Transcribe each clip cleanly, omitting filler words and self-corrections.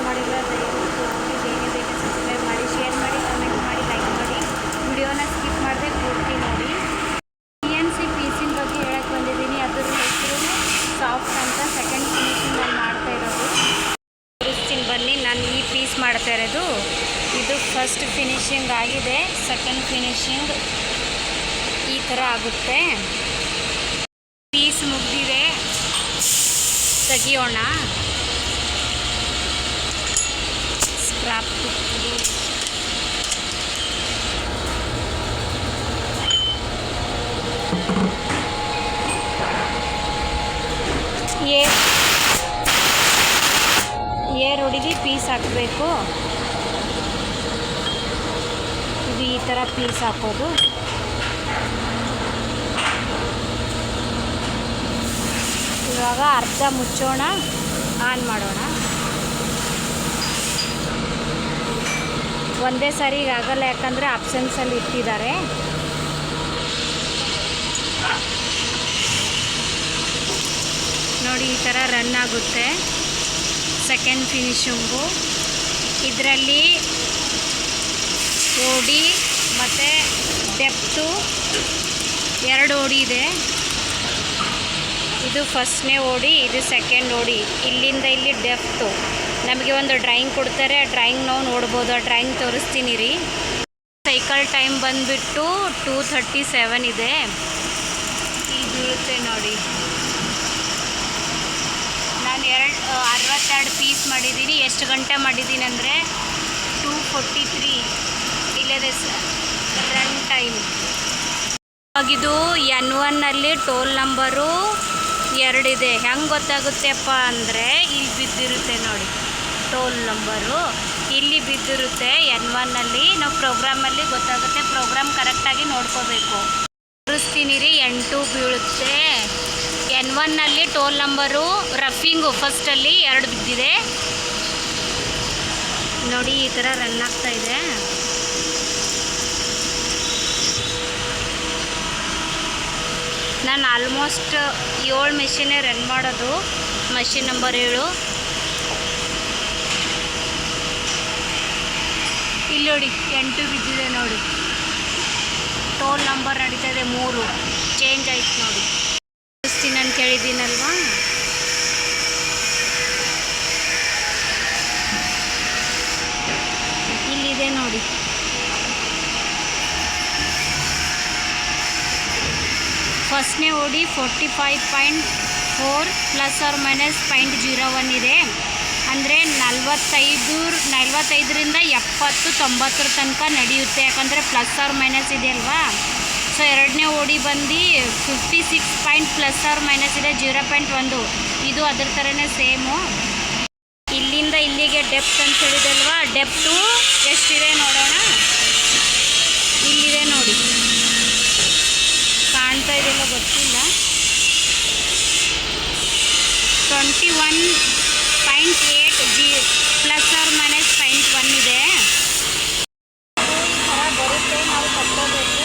ಮಾಡಿಲ್ಲ ದಯವಿಟ್ಟು ಬೇಗ ಬೇಗ ಸಬ್ಸ್ಕ್ರೈಬ್ ಮಾಡಿ, ಶೇರ್ ಮಾಡಿ, ಕಮೆಂಟ್ ಮಾಡಿ, ಲೈಕ್ ಮಾಡಿ. ವಿಡಿಯೋನ ಸ್ಕಿಪ್ ಮಾಡದೆ ಪೂರ್ತಿ ನೋಡಿ. CNC ಪೀಸಿನ ಬಗ್ಗೆ ಹೇಳಕ್ಕೆ ಬಂದಿದ್ದೀನಿ. ಅದ್ರ ಹೆಸರು ಸಾಫ್ಟ್ ಅಂತ. ಸೆಕೆಂಡ್ ಫಿನಿಶಿಂಗ್ ನಾನು ಮಾಡ್ತಾ ಇರೋದು. ತೋರಿಸ್ತೀನಿ ಬನ್ನಿ. ನಾನು ಈ ಪೀಸ್ ಮಾಡ್ತಾ ಇರೋದು. ಇದು ಫಸ್ಟ್ ಫಿನಿಶಿಂಗ್ ಆಗಿದೆ. ಸೆಕೆಂಡ್ ಫಿನಿಶಿಂಗ್ ಈ ಥರ ಆಗುತ್ತೆ. ಪೀಸ್ ಮುಗಿದಿದೆ, ತೆಗಿಯೋಣ. ಸ್ಕ್ರಾಪ್ ಏರ್ ಹೊಡಿದು ಪೀಸ್ ಹಾಕಬೇಕು. ಇದು ಈ ಥರ ಪೀಸ್ ಹಾಕೋದು. ಇವಾಗ ಅರ್ಧ ಮುಚ್ಚೋಣ, ಆನ್ ಮಾಡೋಣ. ಒಂದೇ ಸಾರಿ ಆಗಲ್ಲ, ಯಾಕಂದರೆ ಆಪ್ಷನ್ಸಲ್ಲಿ ಇಟ್ಟಿದ್ದಾರೆ. ನೋಡಿ ಈ ಥರ ರನ್ ಆಗುತ್ತೆ. ಸೆಕೆಂಡ್ ಫಿನಿಶಿಂಗು ಇದರಲ್ಲಿ ಓಡಿ ಮತ್ತು ಡೆಪ್ತು 2 ಓಡಿ ಇದೆ. ಇದು ಫಸ್ಟ್ನೇ ಓಡಿ, ಇದು ಸೆಕೆಂಡ್ ಓಡಿ. ಇಲ್ಲಿಂದ ಇಲ್ಲಿ ಡೆಪ್ತು ನಮಗೆ ಒಂದು ಡ್ರಾಯಿಂಗ್ ಕೊಡ್ತಾರೆ. ಆ ಡ್ರಾಯಿಂಗ್ ನಾವು ನೋಡ್ಬೋದು. ಆ ಡ್ರಾಯಿಂಗ್ ತೋರಿಸ್ತೀನಿ ರೀ. ಸೈಕಲ್ ಟೈಮ್ ಬಂದುಬಿಟ್ಟು 2:37 ಇದೆ. ಇಲ್ಲಿ ಬೀಳುತ್ತೆ ನೋಡಿ. ನಾನು 62 ಪೀಸ್ ಮಾಡಿದ್ದೀನಿ. ಎಷ್ಟು ಗಂಟೆ ಮಾಡಿದ್ದೀನಿ ಅಂದರೆ 2:43 ಇಲ್ಲದೆ ರನ್ ಟೈಮ್. ಇದು N1ನಲ್ಲಿ ಟೋಲ್ ನಂಬರು 2 ಇದೆ. ಹೆಂಗೆ ಗೊತ್ತಾಗುತ್ತೆಪ್ಪ ಅಂದರೆ ಇಲ್ಲಿ ಬಿದ್ದಿರುತ್ತೆ ನೋಡಿ, ಟೋಲ್ ನಂಬರು ಇಲ್ಲಿ ಬಿದ್ದಿರುತ್ತೆ. N1ನಲ್ಲಿ ನಾವು ಪ್ರೋಗ್ರಾಮಲ್ಲಿ ಗೊತ್ತಾಗುತ್ತೆ. ಪ್ರೋಗ್ರಾಮ್ ಕರೆಕ್ಟಾಗಿ ನೋಡ್ಕೋಬೇಕು. ತೋರಿಸ್ತೀನಿ ರೀ. N2 ಬೀಳುತ್ತೆ. N1ನಲ್ಲಿ ಟೋಲ್ ನಂಬರು ರಫಿಂಗು ಫಸ್ಟಲ್ಲಿ 2 ಬಿದ್ದಿದೆ ನೋಡಿ. ಈ ಥರ ರನ್ ಆಗ್ತಾ ಇದೆ. ನಾನು ಆಲ್ಮೋಸ್ಟ್ 7 ಮೆಷಿನೇ ರನ್ ಮಾಡೋದು. ಮಷಿನ್ ನಂಬರ್ 7 ಇಲ್ಲಿ ನೋಡಿ. N2 ಬಿದ್ದಿದೆ ನೋಡಿ. ಟೋಲ್ ನಂಬರ್ ನಡೀತಾ ಇದೆ 3 ಚೇಂಜ್ ಆಯ್ತು ನೋಡಿ. ತೋರಿಸ್ತೀನಿ ಅಂತ ಹೇಳಿದ್ದೀನಲ್ವಾ. ಇಲ್ಲಿದೆ ನೋಡಿ. ಫಸ್ಟ್ನೇ ಓಡಿ 45.4 ±0.01 ಇದೆ. ಅಂದರೆ 45ರಿಂದ 70, 90 ತನಕ ನಡೆಯುತ್ತೆ. ಯಾಕಂದರೆ ± ಇದೆ ಅಲ್ವಾ. ಸೊ ಎರಡನೇ ಓಡಿ ಬಂದು 56 ಇದೆ, 0.1. ಇದು ಅದ್ರ ಥರನೇ ಸೇಮು. ಇಲ್ಲಿಂದ ಇಲ್ಲಿಗೆ ಡೆಪ್ತ್ ಅಂತ ಹೇಳಿದಲ್ವಾ. ಡೆಪ್ತು ಎಷ್ಟಿದೆ ನೋಡೋಣ. ಇಲ್ಲಿದೆ ನೋಡಿ, ಕಾಣ್ತಾ ಇದೆಯಲ್ಲ ಗೊತ್ತಿಲ್ಲ. 21.8 ±0.1 ಇದೆ. ಈ ಥರ ಬರುತ್ತೆ, ನಾವು ತಕ್ಕೋಬೇಕು.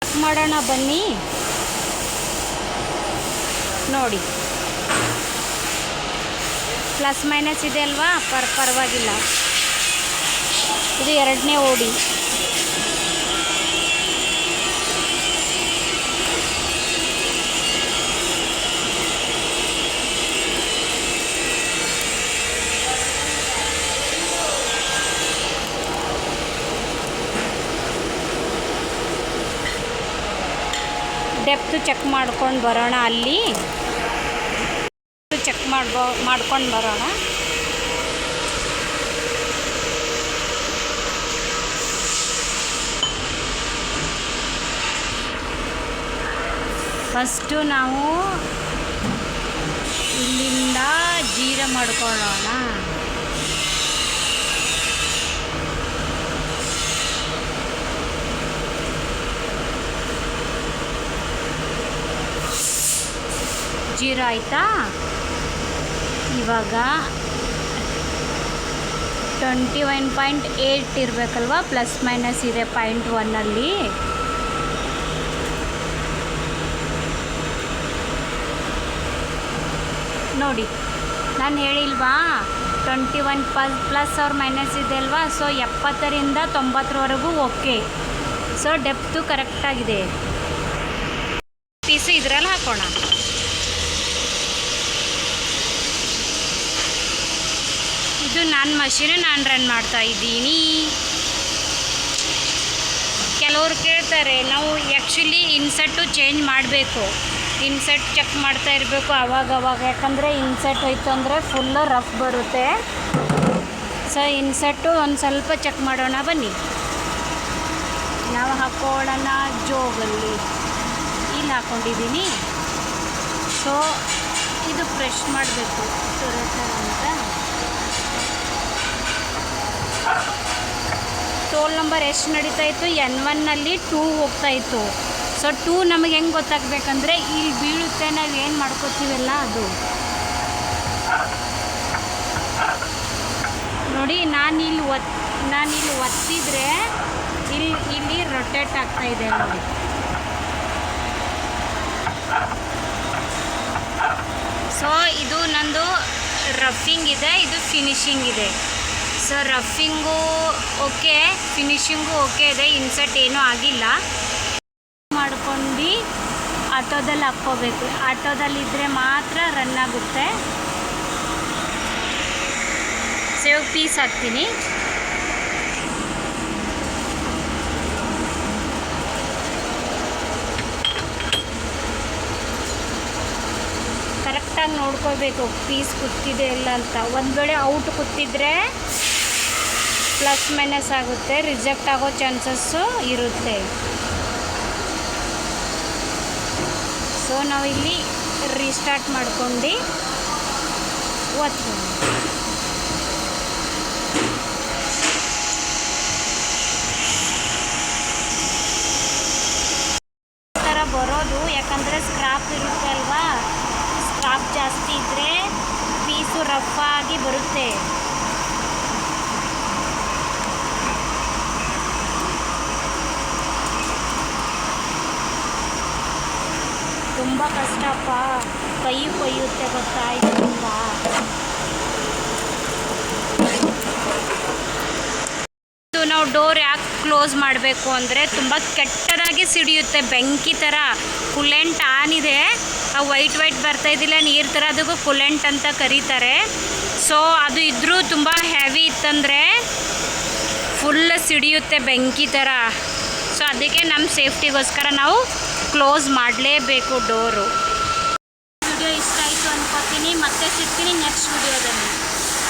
ಚೆಕ್ ಮಾಡೋಣ ಬನ್ನಿ. ನೋಡಿ ± ಇದೆ ಅಲ್ವಾ, ಪರವಾಗಿಲ್ಲ. ಇದು ಎರಡನೇ ಓಡಿ. ಡೆಪ್ತ್ ಚೆಕ್ ಮಾಡ್ಕೊಂಡು ಬರೋಣ. ಅಲ್ಲಿ ಚೆಕ್ ಮಾಡ್ಕೊಂಡು ಬರೋಣ. ಫಸ್ಟು ನಾವು ಇಲ್ಲಿಂದ 0 ಮಾಡ್ಕೊಳ್ಳೋಣ. ಜೀರೋ ಆಯಿತಾ. ಇವಾಗ 21.8 ಇರಬೇಕಲ್ವ, ± ಇದೆ 0.1 ನೋಡಿ ನಾನು ಹೇಳಿಲ್ವಾ 21 ಪ್ಲಸ್ ಅವ್ರ ಮೈನಸ್ ಇದೆ ಅಲ್ವಾ. ಸೊ 70ರಿಂದ 90ರವರೆಗೂ ಓಕೆ. ಸೊ ಡೆಪ್ತು ಕರೆಕ್ಟಾಗಿದೆ. ಪೀಸು ಇದರಲ್ಲಿ ಹಾಕೋಣ. ಇದು ನನ್ನ ಮಷೀನ್, ನಾನು ರನ್ ಮಾಡ್ತಾ ಇದ್ದೀನಿ. ಕೆಲವ್ರು ಕೇಳ್ತಾರೆ, ನಾವು ಆ್ಯಕ್ಚುಲಿ ಇನ್ಸೆಟ್ಟು ಚೇಂಜ್ ಮಾಡಬೇಕು, ಇನ್ಸೆಟ್ ಚೆಕ್ ಮಾಡ್ತಾ ಇರಬೇಕು ಅವಾಗವಾಗ, ಯಾಕಂದರೆ ಇನ್ಸೆಟ್ ಹೋಯ್ತು ಅಂದರೆ ಫುಲ್ಲು ರಫ್ ಬರುತ್ತೆ. ಸೊ ಇನ್ಸೆಟ್ಟು ಒಂದು ಸ್ವಲ್ಪ ಚೆಕ್ ಮಾಡೋಣ ಬನ್ನಿ. ನಾವು ಹಾಕೊಳ್ಳೋಣ ಜೋಗಲ್ಲಿ, ಇಲ್ಲಿ ಹಾಕ್ಕೊಂಡಿದ್ದೀನಿ. ಸೊ ಇದು ಫ್ರೆಶ್ ಮಾಡಬೇಕು ಅಂತ. ಟೋಲ್ ನಂಬರ್ ಎಷ್ಟು ನಡೀತಾ ಇತ್ತು, N1ನಲ್ಲಿ 2 ಹೋಗ್ತಾಯಿತ್ತು. ಸೊ 2 ನಮಗೆ ಹೆಂಗೆ ಗೊತ್ತಾಗಬೇಕಂದ್ರೆ ಇಲ್ಲಿ ಬೀಳುತ್ತೆ, ನಾವು ಏನು ಮಾಡ್ಕೋತೀವಲ್ಲ ಅದು ನೋಡಿ. ನಾನಿಲ್ಲಿ ಒತ್ತಿದ್ರೆ ಇಲ್ಲಿ ರೊಟೇಟ್ ಆಗ್ತಾಯಿದೆ ನೋಡಿ. ಸೊ ಇದು ನಂದು ರಫಿಂಗ್ ಇದೆ, ಇದು ಫಿನಿಶಿಂಗ್ ಇದೆ. ಸೊ ರಫಿಂಗು ಓಕೆ, ಫಿನಿಶಿಂಗು ಓಕೆ ಇದೆ, ಇನ್ಸರ್ಟ್ ಏನೂ ಆಗಿಲ್ಲ. ಮಾಡ್ಕೊಂಡು ಆಟೋದಲ್ಲಿ ಹಾಕ್ಕೋಬೇಕು, ಆಟೋದಲ್ಲಿದ್ದರೆ ಮಾತ್ರ ರನ್ ಆಗುತ್ತೆ. ಸೊ ಇವಾಗ ಪೀಸ್ ಹಾಕ್ತೀನಿ. ಕರೆಕ್ಟಾಗಿ ನೋಡ್ಕೋಬೇಕು ಪೀಸ್ ಕೂತಿದೆ ಇಲ್ಲ ಅಂತ. ಒಂದು ವೇಳೆ ಔಟ್ ಕೂತಿದ್ರೆ ಪ್ಲಸ್ ಮೈನಸ್ ಆಗುತ್ತೆ, ರಿಜೆಕ್ಟ್ ಆಗೋ ಚಾನ್ಸಸ್ಸು ಇರುತ್ತೆ. ಸೊ ನಾವಿಲ್ಲಿ ರೀಸ್ಟಾರ್ಟ್ ಮಾಡ್ಕೊಂಡು ಒತ್ತೀನಿ. ಈ ಥರ ಬರೋದು ಯಾಕಂದರೆ ಸ್ಕ್ರಾಪ್ ಇರುತ್ತೆ ಅಲ್ವಾ, ಸ್ಕ್ರಾಪ್ ಜಾಸ್ತಿ ಇದ್ದರೆ ಪೀಸು ರಫ್ ಆಗಿ ಬರುತ್ತೆ. ತುಂಬ ಕಷ್ಟಪ್ಪ, ಕೈ ಕೊಯ್ಯುತ್ತೆ ಗೊತ್ತಾ ಇದರಿಂದ. ನಾವು ಡೋರ್ ಯಾಕೆ ಕ್ಲೋಸ್ ಮಾಡಬೇಕು ಅಂದರೆ ತುಂಬ ಕೆಟ್ಟದಾಗಿ ಸಿಡಿಯುತ್ತೆ, ಬೆಂಕಿ ಥರ. ಕುಲೆಂಟ್ ಆನ್ ಇದೆ, ಆ ವೈಟ್ ಬರ್ತಾ ಇದ್ದಿಲ್ಲ ನೀರು ಥರ, ಅದಕ್ಕೂ ಕುಲೆಂಟ್ ಅಂತ ಕರೀತಾರೆ. ಸೊ ಅದು ಇದ್ದರೂ ತುಂಬ ಹೆವಿ ಇತ್ತಂದರೆ ಫುಲ್ ಸಿಡಿಯುತ್ತೆ ಬೆಂಕಿ ಥರ. ಸೊ ಅದಕ್ಕೆ ನಮ್ಮ ಸೇಫ್ಟಿಗೋಸ್ಕರ ನಾವು ಕ್ಲೋಸ್ ಮಾಡಲೇಬೇಕು ಡೋರು. ವಿಡಿಯೋ ಇಷ್ಟ ಆಯಿತು ಅಂದ್ಕೋತೀನಿ, ಮತ್ತೆ ಸಿಗ್ತೀನಿ ನೆಕ್ಸ್ಟ್ ವಿಡಿಯೋದಲ್ಲಿ.